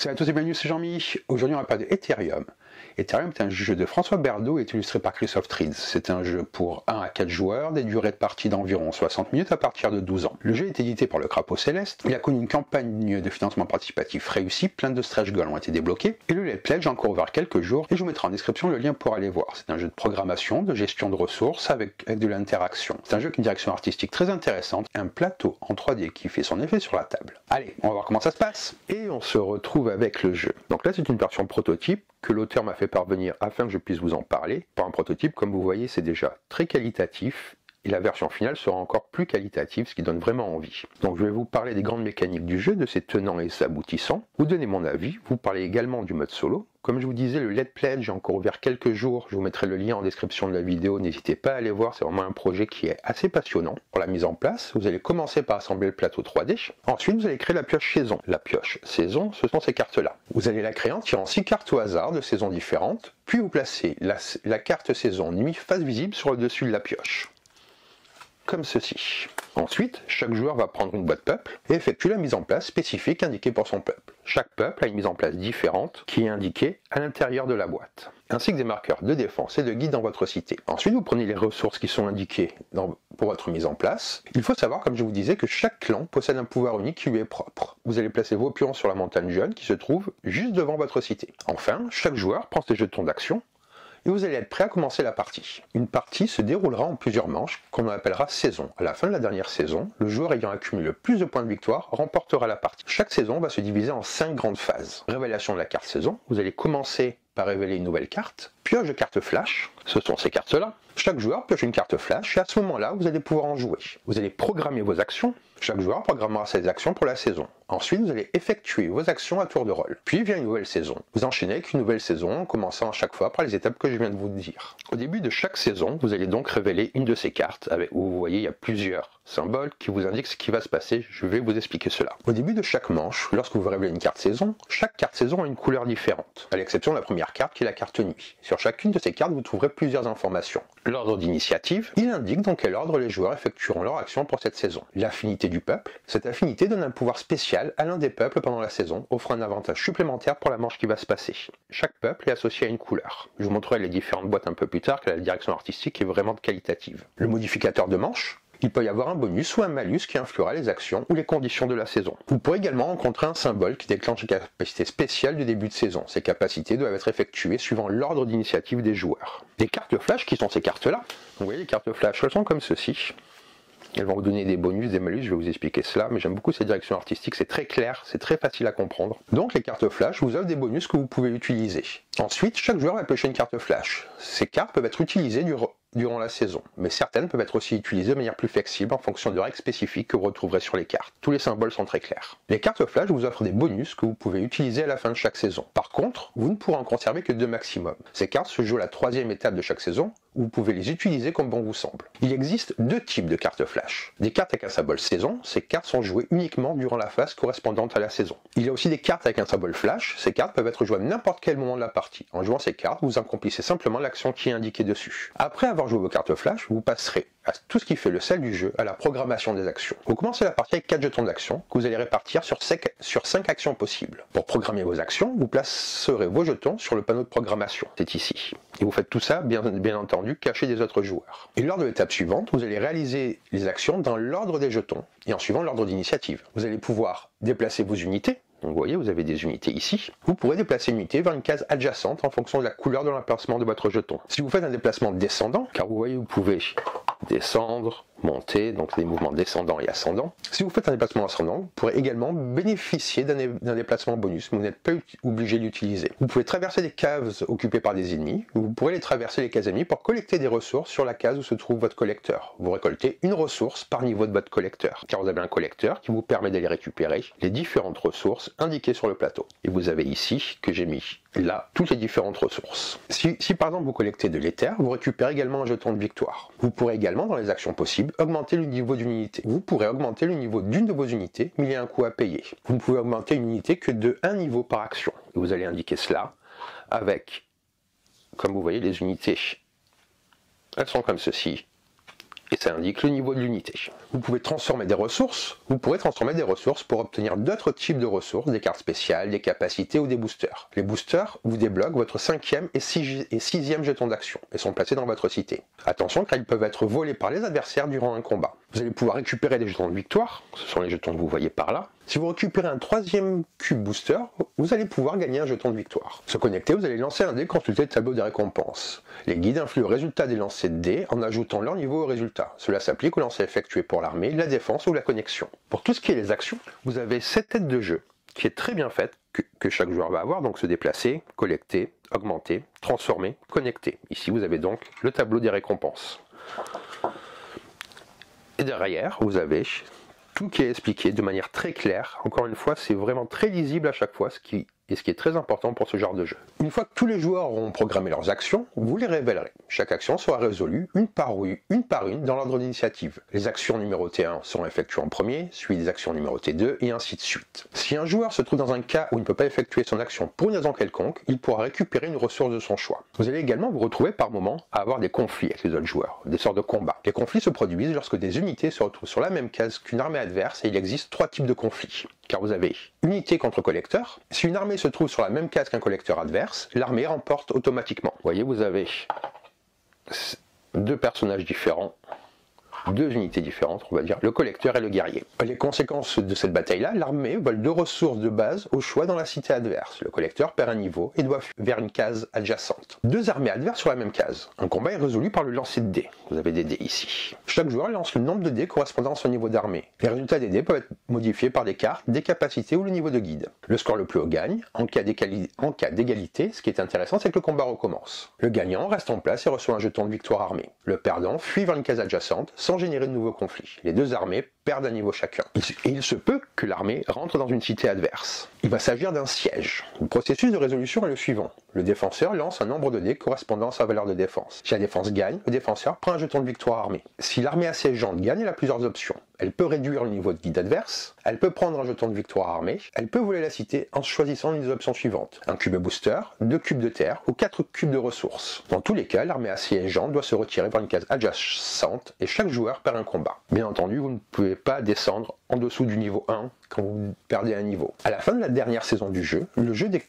Salut à tous et bienvenue, c'est Jean-Mi. Aujourd'hui on va parler d'Ethereum. Ethereum est un jeu de François Berdo et est illustré par Christophe Trids. C'est un jeu pour 1 à 4 joueurs, des durées de partie d'environ 60 minutes à partir de 12 ans. Le jeu est édité par le Crapaud Céleste. Il a connu une campagne de financement participatif réussie, plein de stretch goals ont été débloqués. Et le let's play j'ai encore ouvert quelques jours et je vous mettrai en description le lien pour aller voir. C'est un jeu de programmation, de gestion de ressources avec de l'interaction. C'est un jeu avec une direction artistique très intéressante et un plateau en 3D qui fait son effet sur la table. Allez, on va voir comment ça se passe. Et on se retrouve avec le jeu. Donc là c'est une version prototype que l'auteur m'a fait parvenir afin que je puisse vous en parler. Pour un prototype, comme vous voyez, c'est déjà très qualitatif et la version finale sera encore plus qualitative, ce qui donne vraiment envie. Donc je vais vous parler des grandes mécaniques du jeu, de ses tenants et ses aboutissants, vous donner mon avis, vous parler également du mode solo. Comme je vous disais, le let's play, j'ai encore ouvert quelques jours, je vous mettrai le lien en description de la vidéo, n'hésitez pas à aller voir, c'est vraiment un projet qui est assez passionnant. Pour la mise en place, vous allez commencer par assembler le plateau 3D, ensuite vous allez créer la pioche saison. La pioche saison, ce sont ces cartes-là. Vous allez la créer en tirant 6 cartes au hasard de saisons différentes, puis vous placez la carte saison nuit face visible sur le dessus de la pioche. Comme ceci. Ensuite, chaque joueur va prendre une boîte peuple et effectuer la mise en place spécifique indiquée pour son peuple. Chaque peuple a une mise en place différente qui est indiquée à l'intérieur de la boîte, ainsi que des marqueurs de défense et de guide dans votre cité. Ensuite, vous prenez les ressources qui sont indiquées pour votre mise en place. Il faut savoir, comme je vous disais, que chaque clan possède un pouvoir unique qui lui est propre. Vous allez placer vos pions sur la montagne jaune qui se trouve juste devant votre cité. Enfin, chaque joueur prend ses jetons d'action et vous allez être prêt à commencer la partie. Une partie se déroulera en plusieurs manches, qu'on appellera saison. À la fin de la dernière saison, le joueur ayant accumulé le plus de points de victoire remportera la partie. Chaque saison va se diviser en 5 grandes phases. Révélation de la carte saison, vous allez commencer par révéler une nouvelle carte. Pioche de carte flash, ce sont ces cartes-là. Chaque joueur pioche une carte flash et à ce moment-là, vous allez pouvoir en jouer. Vous allez programmer vos actions. Chaque joueur programmera ses actions pour la saison. Ensuite, vous allez effectuer vos actions à tour de rôle. Puis vient une nouvelle saison. Vous enchaînez avec une nouvelle saison en commençant à chaque fois par les étapes que je viens de vous dire. Au début de chaque saison, vous allez donc révéler une de ces cartes où vous voyez il y a plusieurs symboles qui vous indiquent ce qui va se passer. Je vais vous expliquer cela. Au début de chaque manche, lorsque vous révélez une carte saison, chaque carte saison a une couleur différente, à l'exception de la première carte qui est la carte nuit. Sur chacune de ces cartes, vous trouverez plusieurs informations. L'ordre d'initiative, il indique dans quel ordre les joueurs effectueront leur action pour cette saison. L'affinité du peuple, cette affinité donne un pouvoir spécial à l'un des peuples pendant la saison, offrant un avantage supplémentaire pour la manche qui va se passer. Chaque peuple est associé à une couleur. Je vous montrerai les différentes boîtes un peu plus tard, car la direction artistique est vraiment qualitative. Le modificateur de manche, il peut y avoir un bonus ou un malus qui influera les actions ou les conditions de la saison. Vous pourrez également rencontrer un symbole qui déclenche une capacité spéciale du début de saison. Ces capacités doivent être effectuées suivant l'ordre d'initiative des joueurs. Les cartes flash, qui sont ces cartes-là, vous voyez les cartes flash, elles sont comme ceci. Elles vont vous donner des bonus, des malus, je vais vous expliquer cela, mais j'aime beaucoup cette direction artistique, c'est très clair, c'est très facile à comprendre. Donc les cartes flash vous offrent des bonus que vous pouvez utiliser. Ensuite, chaque joueur va piocher une carte flash. Ces cartes peuvent être utilisées durant la saison, mais certaines peuvent être aussi utilisées de manière plus flexible en fonction de règles spécifiques que vous retrouverez sur les cartes. Tous les symboles sont très clairs. Les cartes flash vous offrent des bonus que vous pouvez utiliser à la fin de chaque saison. Par contre, vous ne pourrez en conserver que 2 maximum. Ces cartes se jouent à la 3e étape de chaque saison, où vous pouvez les utiliser comme bon vous semble. Il existe 2 types de cartes flash. Des cartes avec un symbole saison, ces cartes sont jouées uniquement durant la phase correspondante à la saison. Il y a aussi des cartes avec un symbole flash, ces cartes peuvent être jouées à n'importe quel moment de la partie. En jouant ces cartes, vous accomplissez simplement l'action qui est indiquée dessus. Après avoir joué vos cartes flash, vous passerez à tout ce qui fait le sel du jeu, à la programmation des actions. Vous commencez la partie avec 4 jetons d'action que vous allez répartir sur 5 actions possibles. Pour programmer vos actions, vous placerez vos jetons sur le panneau de programmation, c'est ici. Et vous faites tout ça, bien entendu, caché des autres joueurs. Et lors de l'étape suivante, vous allez réaliser les actions dans l'ordre des jetons, et en suivant l'ordre d'initiative. Vous allez pouvoir déplacer vos unités. Donc vous voyez, vous avez des unités ici. Vous pourrez déplacer une unité vers une case adjacente en fonction de la couleur de l'emplacement de votre jeton. Si vous faites un déplacement descendant, car vous voyez, vous pouvez descendre, monter, donc des mouvements descendants et ascendants. Si vous faites un déplacement ascendant, vous pourrez également bénéficier d'un déplacement bonus, mais vous n'êtes pas obligé de l'utiliser. Vous pouvez traverser des cases occupées par des ennemis, vous pourrez les traverser les cases ennemies pour collecter des ressources sur la case où se trouve votre collecteur. Vous récoltez une ressource par niveau de votre collecteur, car vous avez un collecteur qui vous permet d'aller récupérer les différentes ressources indiquées sur le plateau. Et vous avez ici, que j'ai mis là, toutes les différentes ressources. Si par exemple vous collectez de l'éther, vous récupérez également un jeton de victoire. Vous pourrez également, dans les actions possibles, augmenter le niveau d'une unité. Vous pourrez augmenter le niveau d'une de vos unités, mais il y a un coût à payer. Vous ne pouvez augmenter une unité que de 1 niveau par action. Et vous allez indiquer cela avec, comme vous voyez, les unités. Elles sont comme ceci. et ça indique le niveau de l'unité. Vous pouvez transformer des ressources, vous pourrez transformer des ressources pour obtenir d'autres types de ressources, des cartes spéciales, des capacités ou des boosters. Les boosters vous débloquent votre 5e et 6e jeton d'action et sont placés dans votre cité. Attention car ils peuvent être volés par les adversaires durant un combat. Vous allez pouvoir récupérer des jetons de victoire, ce sont les jetons que vous voyez par là. Si vous récupérez un 3e cube booster, vous allez pouvoir gagner un jeton de victoire. Se connecter, vous allez lancer un dé, consulter le tableau des récompenses. Les guides influent le résultat des lancers de dés en ajoutant leur niveau au résultat. Cela s'applique aux lancers effectués pour l'armée, la défense ou la connexion. Pour tout ce qui est les actions, vous avez cette tête de jeu qui est très bien faite, que chaque joueur va avoir, donc se déplacer, collecter, augmenter, transformer, connecter. Ici vous avez donc le tableau des récompenses. Et derrière, vous avez tout qui est expliqué de manière très claire. Encore une fois, c'est vraiment très lisible à chaque fois, ce qui est très important pour ce genre de jeu. Une fois que tous les joueurs auront programmé leurs actions, vous les révélerez. Chaque action sera résolue une par une dans l'ordre d'initiative. Les actions numérotées 1 seront effectuées en premier, suivi des actions numérotées 2 et ainsi de suite. Si un joueur se trouve dans un cas où il ne peut pas effectuer son action pour une raison quelconque, il pourra récupérer une ressource de son choix. Vous allez également vous retrouver par moments à avoir des conflits avec les autres joueurs, des sortes de combats. Les conflits se produisent lorsque des unités se retrouvent sur la même case qu'une armée adverse et il existe 3 types de conflits. Car vous avez unité contre collecteur. Si une armée se trouve sur la même case qu'un collecteur adverse, l'armée remporte automatiquement. Vous voyez, vous avez 2 personnages différents, 2 unités différentes, on va dire, le collecteur et le guerrier. Les conséquences de cette bataille-là, l'armée vole 2 ressources de base au choix dans la cité adverse. Le collecteur perd un niveau et doit vers une case adjacente. 2 armées adverses sur la même case. Un combat est résolu par le lancer de dés. Vous avez des dés ici. Chaque joueur lance le nombre de dés correspondant à son niveau d'armée. Les résultats des dés peuvent être modifiés par des cartes, des capacités ou le niveau de guide. Le score le plus haut gagne. En cas d'égalité, ce qui est intéressant, c'est que le combat recommence. Le gagnant reste en place et reçoit un jeton de victoire armée. Le perdant fuit vers une case adjacente sans générer de nouveaux conflits. Les 2 armées perdent un niveau chacun. Et il se peut que l'armée rentre dans une cité adverse. Il va s'agir d'un siège. Le processus de résolution est le suivant. Le défenseur lance un nombre de dés correspondant à sa valeur de défense. Si la défense gagne, le défenseur prend un jeton de victoire armée. Si l'armée assiégeante gagne, elle a plusieurs options. Elle peut réduire le niveau de guide adverse, elle peut prendre un jeton de victoire armée, elle peut voler la cité en choisissant une des options suivantes. Un cube booster, 2 cubes de terre ou 4 cubes de ressources. Dans tous les cas, l'armée assiégeante doit se retirer vers une case adjacente et chaque joueur perd un combat. Bien entendu, vous ne pouvez pas descendre en dessous du niveau 1 quand vous perdez un niveau. À la fin de la dernière saison du jeu,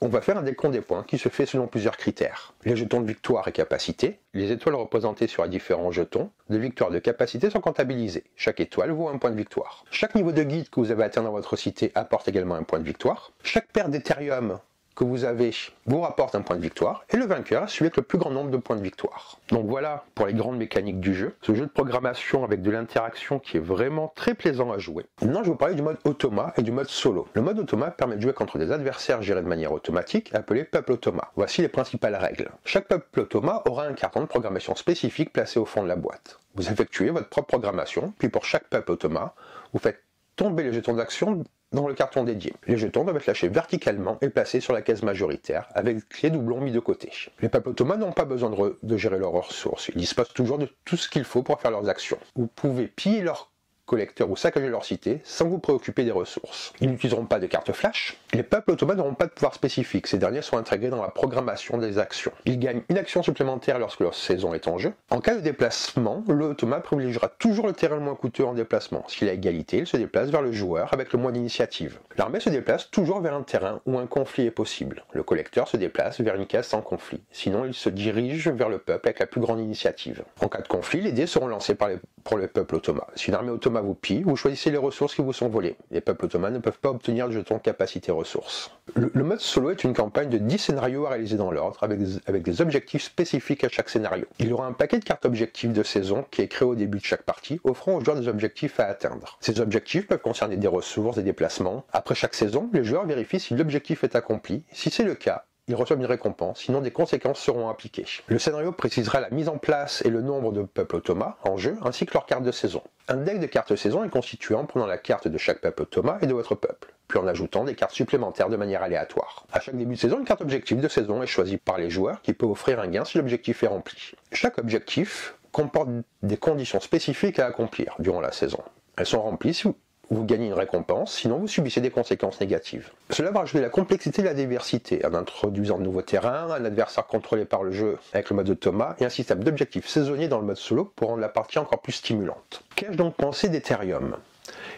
on va faire un décompte des points qui se fait selon plusieurs critères. Les jetons de victoire et capacité, les étoiles représentées sur les différents jetons de victoire et de capacité sont comptabilisées. Chaque étoile vaut un point de victoire. Chaque niveau de guide que vous avez atteint dans votre cité apporte également un point de victoire. Chaque paire d'Ethereum que vous avez vous rapporte un point de victoire, et le vainqueur est celui avec le plus grand nombre de points de victoire. Donc voilà pour les grandes mécaniques du jeu. Ce jeu de programmation avec de l'interaction qui est vraiment très plaisant à jouer. Maintenant je vais vous parler du mode automa et du mode solo. Le mode automa permet de jouer contre des adversaires gérés de manière automatique, appelés peuples automa. Voici les principales règles. Chaque peuple automa aura un carton de programmation spécifique placé au fond de la boîte. Vous effectuez votre propre programmation, puis pour chaque peuple automa, vous faites tomber les jetons d'action dans le carton dédié. Les jetons doivent être lâchés verticalement et placés sur la case majoritaire, avec les doublons mis de côté. Les peuples automates n'ont pas besoin de gérer leurs ressources, ils disposent toujours de tout ce qu'il faut pour faire leurs actions. Vous pouvez piller leurs collecteurs ou saccager leur cité sans vous préoccuper des ressources. Ils n'utiliseront pas de carte flash. Les peuples automates n'auront pas de pouvoir spécifique, ces derniers sont intégrés dans la programmation des actions. Ils gagnent une action supplémentaire lorsque leur saison est en jeu. En cas de déplacement, l'automate privilégiera toujours le terrain le moins coûteux en déplacement. S'il a égalité, il se déplace vers le joueur avec le moins d'initiative. L'armée se déplace toujours vers un terrain où un conflit est possible. Le collecteur se déplace vers une case sans conflit. Sinon, il se dirige vers le peuple avec la plus grande initiative. En cas de conflit, les dés seront lancés pour les peuples automates. Si une armée automate vous pille, vous choisissez les ressources qui vous sont volées. Les peuples automates ne peuvent pas obtenir de jetons capacité ressources. Le mode solo est une campagne de 10 scénarios à réaliser dans l'ordre, avec des objectifs spécifiques à chaque scénario. Il y aura un paquet de cartes objectifs de saison qui est créé au début de chaque partie, offrant aux joueurs des objectifs à atteindre. Ces objectifs peuvent concerner des ressources, des déplacements. Après chaque saison, les joueurs vérifient si l'objectif est accompli. Si c'est le cas, ils reçoivent une récompense, sinon des conséquences seront appliquées. Le scénario précisera la mise en place et le nombre de peuples automates en jeu, ainsi que leurs cartes de saison. Un deck de cartes de saison est constitué en prenant la carte de chaque peuple automa et de votre peuple, puis en ajoutant des cartes supplémentaires de manière aléatoire. À chaque début de saison, une carte objectif de saison est choisie par les joueurs qui peut offrir un gain si l'objectif est rempli. Chaque objectif comporte des conditions spécifiques à accomplir durant la saison. Elles sont remplies vous gagnez une récompense, sinon vous subissez des conséquences négatives. Cela va rajouter la complexité et la diversité, en introduisant de nouveaux terrains, un adversaire contrôlé par le jeu avec le mode Automa, et un système d'objectifs saisonniers dans le mode solo pour rendre la partie encore plus stimulante. Qu'ai-je donc pensé d'Ethereum ?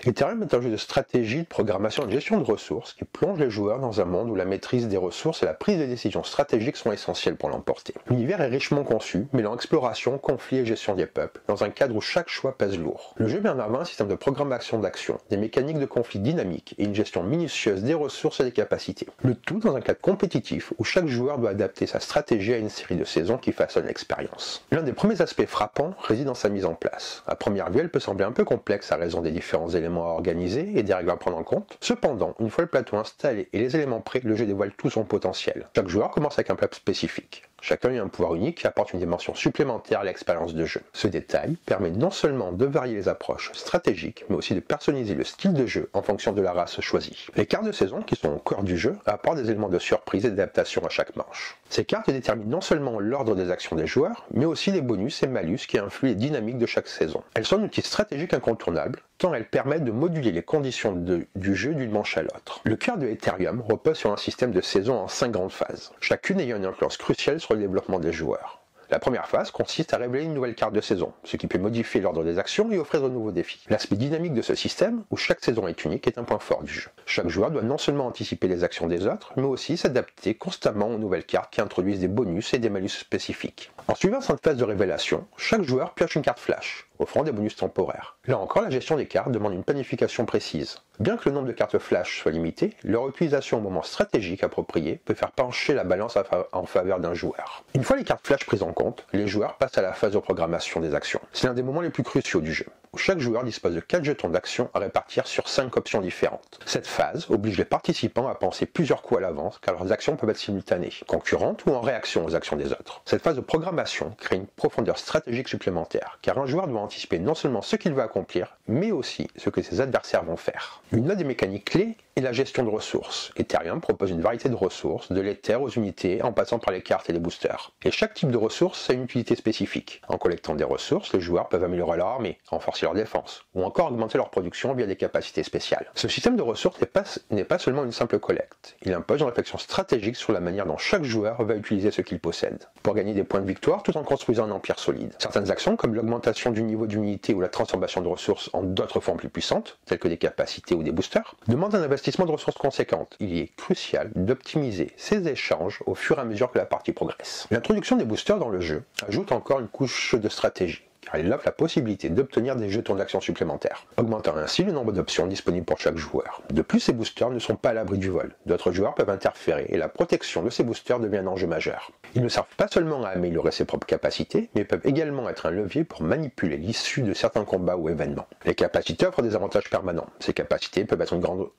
Ethereum est un jeu de stratégie, de programmation et de gestion de ressources qui plonge les joueurs dans un monde où la maîtrise des ressources et la prise de décisions stratégiques sont essentielles pour l'emporter. L'univers est richement conçu, mêlant exploration, conflit et gestion des peuples, dans un cadre où chaque choix pèse lourd. Le jeu met en avant un système de programmation d'action, des mécaniques de conflit dynamiques et une gestion minutieuse des ressources et des capacités. Le tout dans un cadre compétitif où chaque joueur doit adapter sa stratégie à une série de saisons qui façonnent l'expérience. L'un des premiers aspects frappants réside dans sa mise en place. À première vue, elle peut sembler un peu complexe à raison des différents éléments à organiser et des règles à prendre en compte. Cependant, une fois le plateau installé et les éléments prêts, le jeu dévoile tout son potentiel. Chaque joueur commence avec un peuple spécifique. Chacun a un pouvoir unique qui apporte une dimension supplémentaire à l'expérience de jeu. Ce détail permet non seulement de varier les approches stratégiques, mais aussi de personnaliser le style de jeu en fonction de la race choisie. Les cartes de saison, qui sont au cœur du jeu, apportent des éléments de surprise et d'adaptation à chaque manche. Ces cartes déterminent non seulement l'ordre des actions des joueurs, mais aussi les bonus et malus qui influent les dynamiques de chaque saison. Elles sont un outil stratégique incontournable, tant elles permettent de moduler les conditions du jeu d'une manche à l'autre. Le cœur de Ethereum repose sur un système de saison en 5 grandes phases, chacune ayant une influence cruciale sur le développement des joueurs. La première phase consiste à révéler une nouvelle carte de saison, ce qui peut modifier l'ordre des actions et offrir de nouveaux défis. L'aspect dynamique de ce système, où chaque saison est unique, est un point fort du jeu. Chaque joueur doit non seulement anticiper les actions des autres, mais aussi s'adapter constamment aux nouvelles cartes qui introduisent des bonus et des malus spécifiques. En suivant cette phase de révélation, chaque joueur pioche une carte flash, offrant des bonus temporaires. Là encore, la gestion des cartes demande une planification précise. Bien que le nombre de cartes flash soit limité, leur utilisation au moment stratégique approprié peut faire pencher la balance en faveur d'un joueur. Une fois les cartes flash prises en compte, les joueurs passent à la phase de programmation des actions. C'est l'un des moments les plus cruciaux du jeu, où chaque joueur dispose de 4 jetons d'action à répartir sur 5 options différentes. Cette phase oblige les participants à penser plusieurs coups à l'avance, car leurs actions peuvent être simultanées, concurrentes ou en réaction aux actions des autres. Cette phase de programmation crée une profondeur stratégique supplémentaire, car un joueur doit anticiper non seulement ce qu'il va accomplir, mais aussi ce que ses adversaires vont faire. Une des mécaniques clés est la gestion de ressources. Ethereum propose une variété de ressources, de l'Ether aux unités, en passant par les cartes et les boosters. Et chaque type de ressource a une utilité spécifique. En collectant des ressources, les joueurs peuvent améliorer leur armée, renforcer leur défense, ou encore augmenter leur production via des capacités spéciales. Ce système de ressources n'est pas seulement une simple collecte. Il impose une réflexion stratégique sur la manière dont chaque joueur va utiliser ce qu'il possède, pour gagner des points de victoire tout en construisant un empire solide. Certaines actions, comme l'augmentation du niveau d'unité ou la transformation de ressources en d'autres formes plus puissantes, telles que des capacités ou des boosters, demandent un investissement de ressources conséquentes. Il est crucial d'optimiser ces échanges au fur et à mesure que la partie progresse. L'introduction des boosters dans le jeu ajoute encore une couche de stratégie, car elle offre la possibilité d'obtenir des jetons d'action supplémentaires, augmentant ainsi le nombre d'options disponibles pour chaque joueur. De plus, ces boosters ne sont pas à l'abri du vol. D'autres joueurs peuvent interférer et la protection de ces boosters devient un enjeu majeur. Ils ne servent pas seulement à améliorer ses propres capacités, mais peuvent également être un levier pour manipuler l'issue de certains combats ou événements. Les capacités offrent des avantages permanents. Ces capacités peuvent être une grande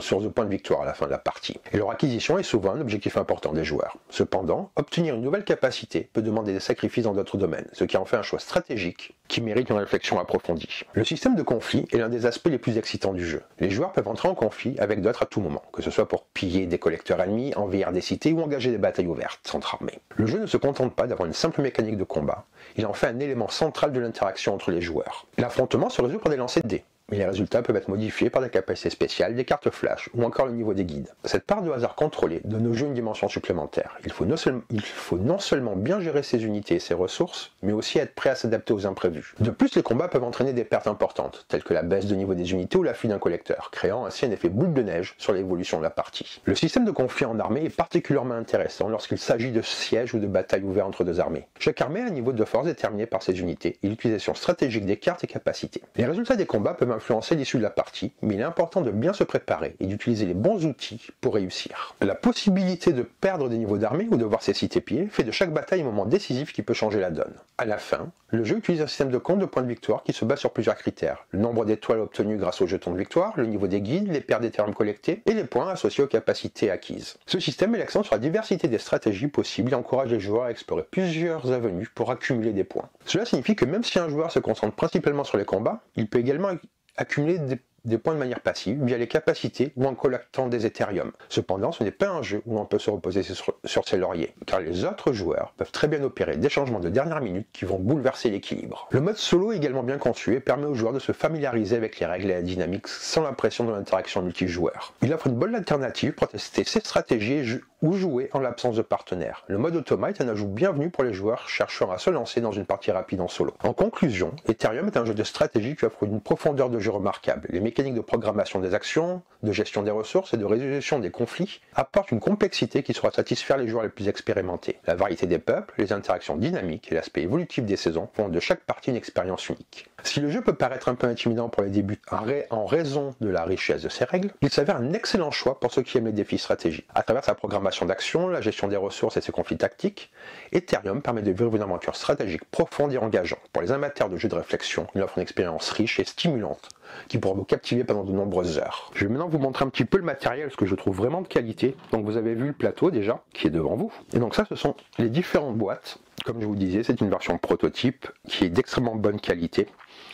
source de points de victoire à la fin de la partie. Et leur acquisition est souvent un objectif important des joueurs. Cependant, obtenir une nouvelle capacité peut demander des sacrifices dans d'autres domaines, ce qui en fait un choix stratégique qui mérite une réflexion approfondie. Le système de conflit est l'un des aspects les plus excitants du jeu. Les joueurs peuvent entrer en conflit avec d'autres à tout moment, que ce soit pour piller des collecteurs ennemis, envahir des cités ou engager des batailles ouvertes entre armées. Le jeu ne se contente pas d'avoir une simple mécanique de combat, il en fait un élément central de l'interaction entre les joueurs. L'affrontement se résout par des lancers de dés, mais les résultats peuvent être modifiés par des capacités spéciales, des cartes flash ou encore le niveau des guides. Cette part de hasard contrôlée donne au jeu une dimension supplémentaire. Il faut non seulement bien gérer ses unités et ses ressources, mais aussi être prêt à s'adapter aux imprévus. De plus, les combats peuvent entraîner des pertes importantes, telles que la baisse de niveau des unités ou la fuite d'un collecteur, créant ainsi un effet boule de neige sur l'évolution de la partie. Le système de conflit en armée est particulièrement intéressant lorsqu'il s'agit de sièges ou de batailles ouvertes entre deux armées. Chaque armée a un niveau de force déterminé par ses unités et l'utilisation stratégique des cartes et capacités. Les résultats des combats peuvent influencer l'issue de la partie, mais il est important de bien se préparer et d'utiliser les bons outils pour réussir. La possibilité de perdre des niveaux d'armée ou de voir ses cités pillées fait de chaque bataille un moment décisif qui peut changer la donne. À la fin, le jeu utilise un système de compte de points de victoire qui se base sur plusieurs critères. Le nombre d'étoiles obtenues grâce aux jetons de victoire, le niveau des guides, les pertes d'Ethereum collectées et les points associés aux capacités acquises. Ce système met l'accent sur la diversité des stratégies possibles et encourage les joueurs à explorer plusieurs avenues pour accumuler des points. Cela signifie que même si un joueur se concentre principalement sur les combats, il peut également accumuler des points de manière passive via les capacités ou en collectant des Ethereum. Cependant, ce n'est pas un jeu où l'on peut se reposer sur ses lauriers, car les autres joueurs peuvent très bien opérer des changements de dernière minute qui vont bouleverser l'équilibre. Le mode solo est également bien conçu et permet aux joueurs de se familiariser avec les règles et la dynamique sans la pression de l'interaction multijoueur. Il offre une bonne alternative pour tester ses stratégies ou jouer en l'absence de partenaire. Le mode automa est un ajout bienvenu pour les joueurs cherchant à se lancer dans une partie rapide en solo. En conclusion, Ethereum est un jeu de stratégie qui offre une profondeur de jeu remarquable. Les mécaniques de programmation des actions, de gestion des ressources et de résolution des conflits apportent une complexité qui saura satisfaire les joueurs les plus expérimentés. La variété des peuples, les interactions dynamiques et l'aspect évolutif des saisons font de chaque partie une expérience unique. Si le jeu peut paraître un peu intimidant pour les débutants en raison de la richesse de ses règles, il s'avère un excellent choix pour ceux qui aiment les défis stratégiques. À travers sa programmation d'action, la gestion des ressources et ses conflits tactiques, Ethereum permet de vivre une aventure stratégique profonde et engageante. Pour les amateurs de jeux de réflexion, il offre une expérience riche et stimulante qui pourra vous captiver pendant de nombreuses heures. Je vais maintenant vous montrer un petit peu le matériel, ce que je trouve vraiment de qualité. Donc vous avez vu le plateau déjà, qui est devant vous. Et donc ça, ce sont les différentes boîtes. Comme je vous disais, c'est une version prototype qui est d'extrêmement bonne qualité.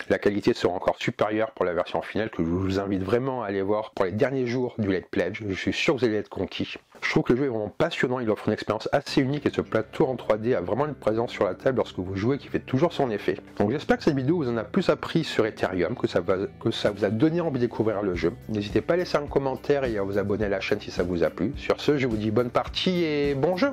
La qualité sera encore supérieure pour la version finale que je vous invite vraiment à aller voir pour les derniers jours du Late Pledge. Je suis sûr que vous allez être conquis. Je trouve que le jeu est vraiment passionnant, il offre une expérience assez unique et ce plateau en 3D a vraiment une présence sur la table lorsque vous jouez qui fait toujours son effet. Donc j'espère que cette vidéo vous en a plus appris sur Ethereum, que ça vous a donné envie de découvrir le jeu. N'hésitez pas à laisser un commentaire et à vous abonner à la chaîne si ça vous a plu. Sur ce, je vous dis bonne partie et bon jeu!